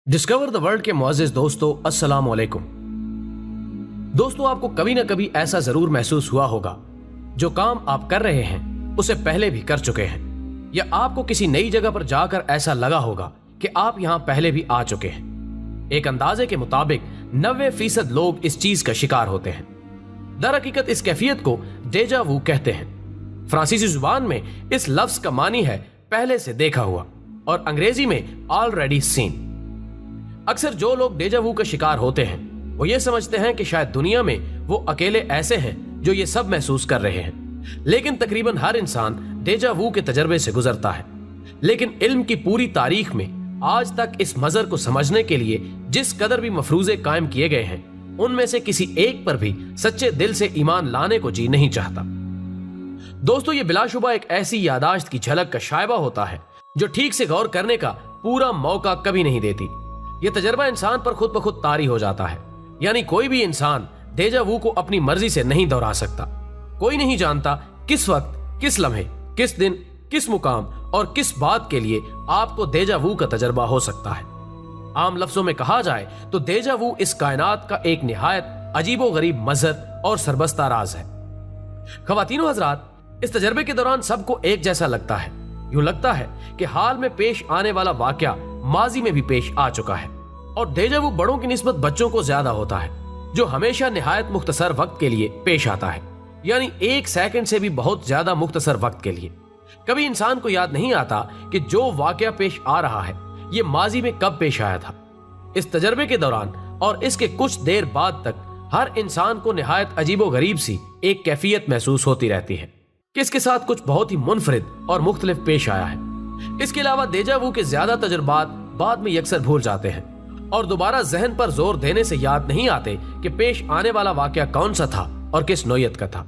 Discover the world के मुअज़्ज़िज़ दोस्तों, अस्सलाम वालेकुम। दोस्तों, आपको कभी ना कभी ऐसा जरूर महसूस हुआ होगा, जो काम आप कर रहे हैं उसे पहले भी कर चुके हैं, या आपको किसी नई जगह पर जाकर ऐसा लगा होगा कि आप यहां पहले भी आ चुके हैं। एक अंदाजे के मुताबिक 90% लोग इस चीज का शिकार होते हैं। दरहकीकत इस कैफियत को डेजा वू कहते हैं। फ्रांसीसी जुबान में इस लफ्ज का मानी है पहले से देखा हुआ, और अंग्रेजी में ऑलरेडी सीन। अक्सर जो लोग डेजा वू का शिकार होते हैं वो ये समझते हैं कि शायद दुनिया में वो अकेले ऐसे हैं जो ये सब महसूस कर रहे हैं, लेकिन तकरीबन हर इंसान डेजा वू के तजर्बे से गुजरता है। लेकिन इल्म की पूरी तारीख में आज तक इस मजर को समझने के लिए जिस कदर भी मफरूजे कायम किए गए हैं, उनमें से किसी एक पर भी सच्चे दिल से ईमान लाने को जी नहीं चाहता। दोस्तों, ये बिलाशुबा एक ऐसी यादाश्त की झलक का शायबा होता है जो ठीक से गौर करने का पूरा मौका कभी नहीं देती। यह तजर्बा इंसान पर खुद ब खुद तारी हो जाता है, यानी कोई भी इंसान डेजा वू को अपनी मर्जी से नहीं दोहरा सकता। कोई नहीं जानता किस वक्त, किस लम्हे, किस दिन, किस मुकाम और किस बात के लिए आपको डेजा वू का तजर्बा हो सकता है। आम लफ्जों में कहा जाए तो डेजा वू इस कायनात का एक निहायत अजीबो गरीब मजहर और सरबस्ता राज है। ख्वातीनो हजरात, इस तजर्बे के दौरान सबको एक जैसा लगता है। यूं लगता है कि हाल में पेश आने वाला वाकया माजी में भी पेश आ चुका है, और डेजा वू बड़ों की निस्बत बच्चों को ज्यादा होता है, जो हमेशा निहायत मुख्तसर वक्त के लिए पेश आता है, यानी 1 सेकंड से भी बहुत ज्यादा मुख्तसर वक्त के लिए। कभी इंसान को याद नहीं आता कि जो वाकया पेश आ रहा है ये माजी में कब पेश आया था। इस तजर्बे के दौरान और इसके कुछ देर बाद तक हर इंसान को निहायत अजीबो गरीब सी एक कैफियत महसूस होती रहती है कि इसके साथ कुछ बहुत ही मुनफरिद और मुख्तलिफ पेश आया है। इसके अलावा डेजा वू के ज्यादा तजुर्बात बाद में यकसर भूल जाते हैं और दोबारा जहन पर जोर देने से याद नहीं आते कि पेश आने वाला वाकया कौन सा था और किस नौयत का था।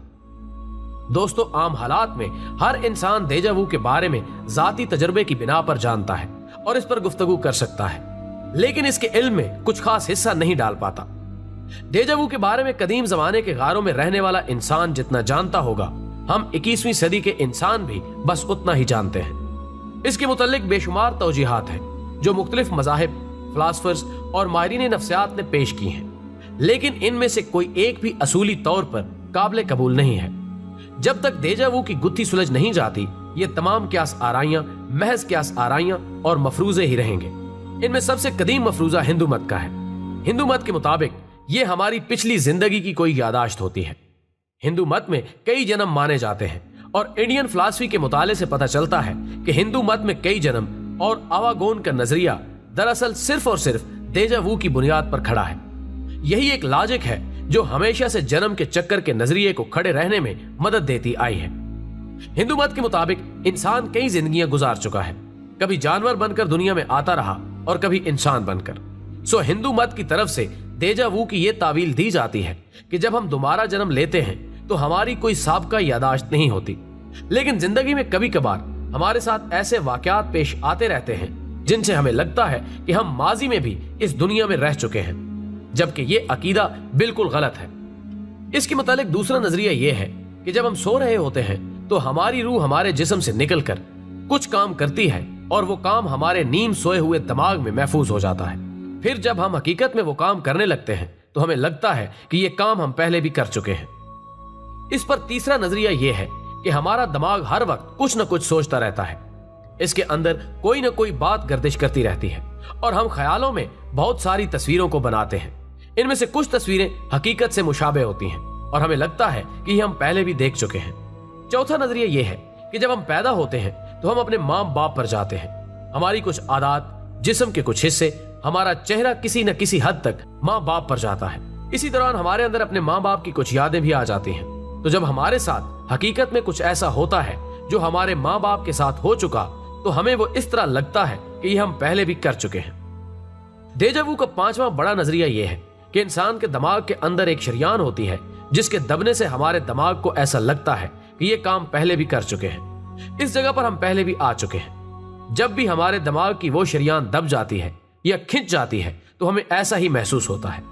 दोस्तों, आम हालात में हर इंसान डेजा वू के बारे में जाती तजर्बे की बिना पर जानता है और इस पर गुफ्तगू कर सकता है, लेकिन इसके इल्म में कुछ खास हिस्सा नहीं डाल पाता। डेजा वू के बारे में कदीम जमाने के गारों में रहने वाला इंसान जितना जानता होगा, हम 21वीं सदी के इंसान भी बस उतना ही जानते हैं। इसके मुतल्लिक बेशुमार तौजीहात हैं जो मुख्तलिफ मज़ाहिब, फिलासफर्स और माहिरीन नफ्सियात ने पेश की हैं, लेकिन इनमें से कोई एक भी असूली तौर पर काबिल कबूल नहीं है। जब तक डेजा वू की गुत्थी सुलझ नहीं जाती, ये तमाम क्यास आराइयां महज क्यास आराइयां और मफरूजे ही रहेंगे। इनमें सबसे कदीम मफरूजा हिंदू मत का है। हिंदू मत के मुताबिक ये हमारी पिछली जिंदगी की कोई यादाश्त होती है। हिंदू मत में कई जन्म माने जाते हैं, और इंडियन फिलासफी के मुताले से पता चलता है कि हिंदू मत में कई जन्म और आवागोन का नजरिया दरअसल सिर्फ और सिर्फ डेजा वू की बुनियाद पर खड़ा है। यही एक लॉजिक है जो हमेशा से जन्म के चक्कर के नजरिए को खड़े रहने में मदद देती आई है। हिंदू मत के मुताबिक इंसान कई जिंदगियां गुजार चुका है, कभी जानवर बनकर दुनिया में आता रहा और कभी इंसान बनकर। सो हिंदू मत की तरफ से डेजा वू की यह तावील दी जाती है कि जब हम दोबारा जन्म लेते हैं तो हमारी कोई साबका यादाश्त नहीं होती, लेकिन जिंदगी में कभी कभार हमारे साथ ऐसे वाकयात पेश आते रहते हैं जिनसे हमें लगता है कि हम माजी में भी इस दुनिया में रह चुके हैं, जबकि ये अकीदा बिल्कुल गलत है। इसके मुतालिक दूसरा नजरिया यह है कि जब हम सो रहे होते हैं तो हमारी रूह हमारे जिस्म से निकलकर कुछ काम करती है, और वो काम हमारे नीम सोए हुए दिमाग में महफूज हो जाता है। फिर जब हम हकीकत में वो काम करने लगते हैं तो हमें लगता है कि ये काम हम पहले भी कर चुके हैं। इस पर तीसरा नजरिया यह है कि हमारा दिमाग हर वक्त कुछ न कुछ सोचता रहता है। इसके अंदर कोई न कोई बात गर्दिश करती रहती है, और हम ख्यालों में बहुत सारी तस्वीरों को बनाते हैं। इनमें से कुछ तस्वीरें हकीकत से मुशाबे होती हैं और हमें लगता है कि ये हम पहले भी देख चुके हैं। चौथा नजरिया यह है कि जब हम पैदा होते हैं तो हम अपने माँ बाप पर जाते हैं। हमारी कुछ आदत, जिस्म के कुछ हिस्से, हमारा चेहरा किसी न किसी हद तक माँ बाप पर जाता है। इसी दौरान हमारे अंदर अपने माँ बाप की कुछ यादें भी आ जाती हैं। तो जब हमारे साथ हकीकत में कुछ ऐसा होता है जो हमारे माँ बाप के साथ हो चुका, तो हमें वो इस तरह लगता है कि ये हम पहले भी कर चुके हैं। डेजा वू का पांचवा बड़ा नजरिया यह है कि इंसान के दिमाग के अंदर एक शरियान होती है जिसके दबने से हमारे दिमाग को ऐसा लगता है कि ये काम पहले भी कर चुके हैं, इस जगह पर हम पहले भी आ चुके हैं। जब भी हमारे दिमाग की वो शरियान दब जाती है या खिंच जाती है तो हमें ऐसा ही महसूस होता है।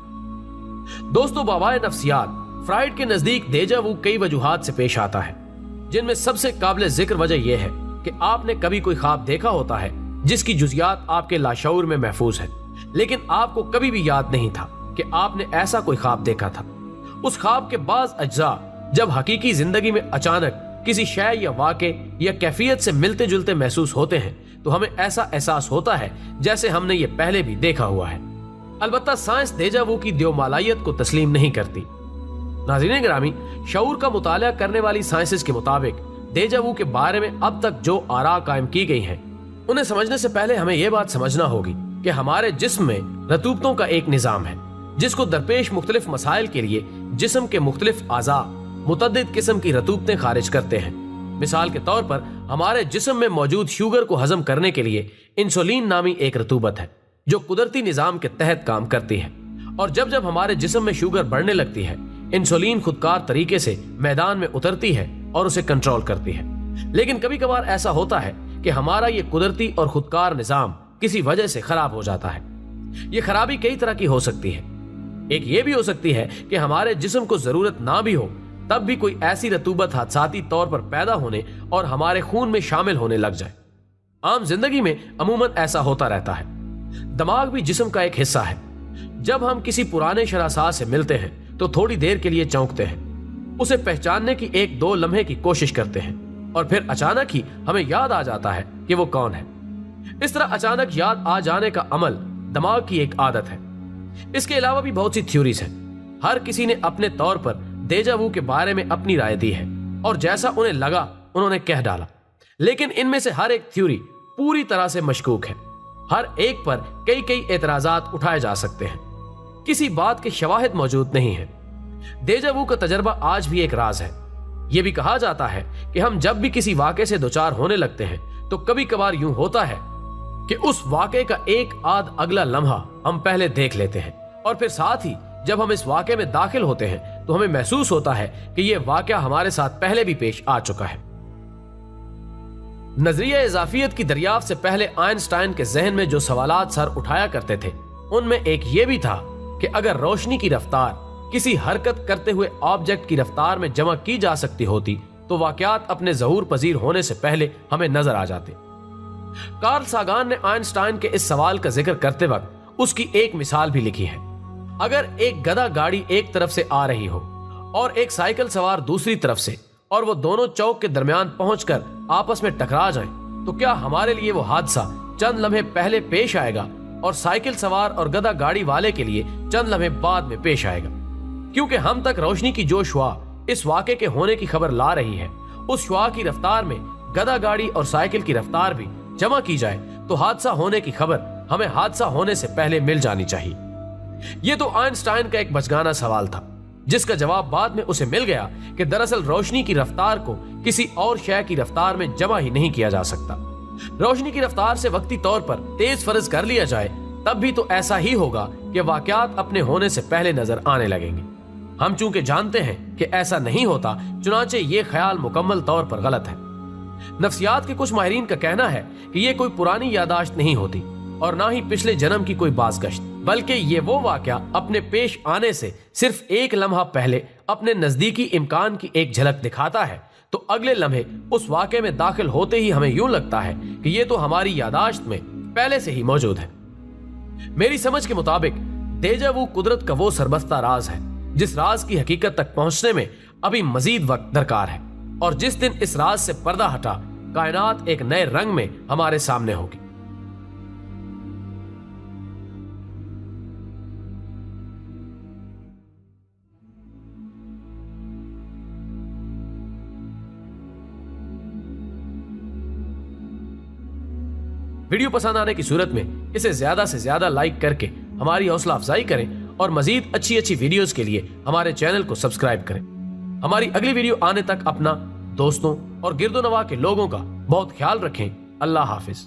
दोस्तों, बाबाए नफ्सियात फ्राइड के नजदीक डेजा वू कई वजूहात से पेश आता है, जिनमें सबसे काबिल जिक्र वजह यह है कि आपने कभी कोई ख्वाब देखा होता है जिसकी जुजियात आपके लाशऊर में महफूज है, लेकिन आपको कभी भी याद नहीं था कि आपने ऐसा कोई ख्वाब देखा था। उस ख्वाब के बाज़ अज्जा जब हकीकी जिंदगी में अचानक किसी शय या वाक़े या कैफियत से मिलते जुलते महसूस होते हैं तो हमें ऐसा एहसास होता है जैसे हमने ये पहले भी देखा हुआ है। अलबत्ता साइंस देजावू की देवमालायत को तस्लीम नहीं करती। नाज़रीन गिरामी, शऊर का मुताला करने वाली साइंसेस के मुताबिक देजावू के बारे में अब तक जो आरा कायम की गई हैं, उन्हें समझने से पहले हमें यह बात समझना होगी कि हमारे जिस्म में रतूबतों का एक निज़ाम है जिसको दरपेश मुख्तलिफ मसाइल के लिए जिस्म के मुख्तलिफ आज़ा मुतअद्दिद किस्म की रतूबतें खारिज करते हैं। मिसाल के तौर पर हमारे जिस्म में मौजूद शुगर को हजम करने के लिए इंसुलिन नामी एक रतूबत है जो कुदरती निज़ाम के तहत काम करती है, और जब जब हमारे जिस्म में शुगर बढ़ने लगती है इंसुलिन खुदकार तरीके से मैदान में उतरती है और उसे कंट्रोल करती है। लेकिन कभी कभार ऐसा होता है कि हमारा ये कुदरती और खुदकार निज़ाम किसी वजह से खराब हो जाता है। ये खराबी कई तरह की हो सकती है। एक ये भी हो सकती है कि हमारे जिस्म को जरूरत ना भी हो तब भी कोई ऐसी रतूबत हादसाती तौर पर पैदा होने और हमारे खून में शामिल होने लग जाए। आम जिंदगी में अमूमन ऐसा होता रहता है। दिमाग भी जिस्म का एक हिस्सा है। जब हम किसी पुराने शरासात से मिलते हैं तो थोड़ी देर के लिए चौंकते हैं, उसे पहचानने की एक दो लम्हे की कोशिश करते हैं और फिर अचानक ही हमें याद आ जाता है कि वो कौन है। इस तरह अचानक याद आ जाने का अमल दिमाग की एक आदत है। इसके अलावा भी बहुत सी थ्योरीज हैं। हर किसी ने अपने तौर पर देजावू के बारे में अपनी राय दी है और जैसा उन्हें लगा उन्होंने कह डाला, लेकिन इनमें से हर एक थ्योरी पूरी तरह से मशकूक है। हर एक पर कई कई एतराजात उठाए जा सकते हैं। किसी बात के शवाहिद मौजूद नहीं है। देजावू का तजर्बा आज भी एक राज है। यह भी कहा जाता है कि हम जब भी किसी वाक़े से दोचार होने लगते हैं तो कभी कभार यूं होता है कि उस वाक़े का एक आध अगला लम्हा हम पहले देख लेते हैं और फिर साथ ही जब हम इस वाक़े में दाखिल होते हैं तो हमें महसूस होता है कि यह वाक़या हमारे साथ पहले भी पेश आ चुका है। नजरिया इजाफियत की दरियाफ्त से पहले आइंस्टाइन के जहन में जो सवालात सर उठाया करते थे उनमें एक ये भी था कि अगर रोशनी की रफ्तार किसी हरकत करते हुए ऑब्जेक्ट की रफ्तार में जमा की जा सकती होती तो वाक़यात अपने ज़हूर पजीर होने से पहले हमें नजर आ जाते। कार्ल सागान ने आइंस्टाइन के इस सवाल का जिक्र करते वक्त उसकी एक मिसाल भी लिखी है। अगर एक गधा गाड़ी एक तरफ से आ रही हो और एक साइकिल सवार दूसरी तरफ से और वो दोनों चौक के दरमियान पहुंचकर आपस में टकरा जाएं, तो क्या हमारे लिए वो हादसा चंद लम्हे पहले पेश आएगा और साइकिल सवार और गधा गाड़ी वाले के लिए चंद लम्हे बाद में पेश आएगा? क्योंकि हम तक रोशनी की जो शुआ इस वाक़े के होने की खबर ला रही है, उस शुआ की रफ्तार में गधा गाड़ी और साइकिल की रफ्तार भी जमा की जाए तो हादसा होने की खबर हमें हादसा होने से पहले मिल जानी चाहिए। यह तो आइंस्टाइन का एक बचगाना सवाल था जिसका जवाब बाद में उसे मिल गया कि दरअसल रोशनी की रफ्तार को किसी और शय की रफ्तार में जमा ही नहीं किया जा सकता। रोशनी की रफ्तार से वक्ती तौर पर तेज फर्ज कर लिया जाए तब भी तो ऐसा ही होगा कि वाक़यात अपने होने से पहले नजर आने लगेंगे। हम चूंकि जानते हैं कि ऐसा नहीं होता, चुनाचे ये ख्याल मुकम्मल तौर पर गलत है। नफ्सियात के कुछ माहिरीन का कहना है कि ये कोई पुरानी यादाश्त नहीं होती और ना ही पिछले जन्म की कोई बाज़गश्त, बल्कि ये वो वाक़या अपने पेश आने से सिर्फ एक लम्हा पहले अपने नजदीकी इम्कान की एक झलक दिखाता है, तो अगले लम्हे उस वाक़े में दाखिल होते ही हमें यूं लगता है कि ये तो हमारी यादाश्त में पहले से ही मौजूद है। मेरी समझ के मुताबिक देजावू कुदरत का वो सरबस्ता राज है जिस राज की हकीकत तक पहुंचने में अभी मजीद वक्त दरकार है, और जिस दिन इस राज से पर्दा हटा कायनात एक नए रंग में हमारे सामने होगी। वीडियो पसंद आने की सूरत में इसे ज्यादा से ज्यादा लाइक करके हमारी हौसला अफजाई करें और मजीद अच्छी अच्छी वीडियोस के लिए हमारे चैनल को सब्सक्राइब करें। हमारी अगली वीडियो आने तक अपना, दोस्तों और गिरदो नवा के लोगों का बहुत ख्याल रखें। अल्लाह हाफिज।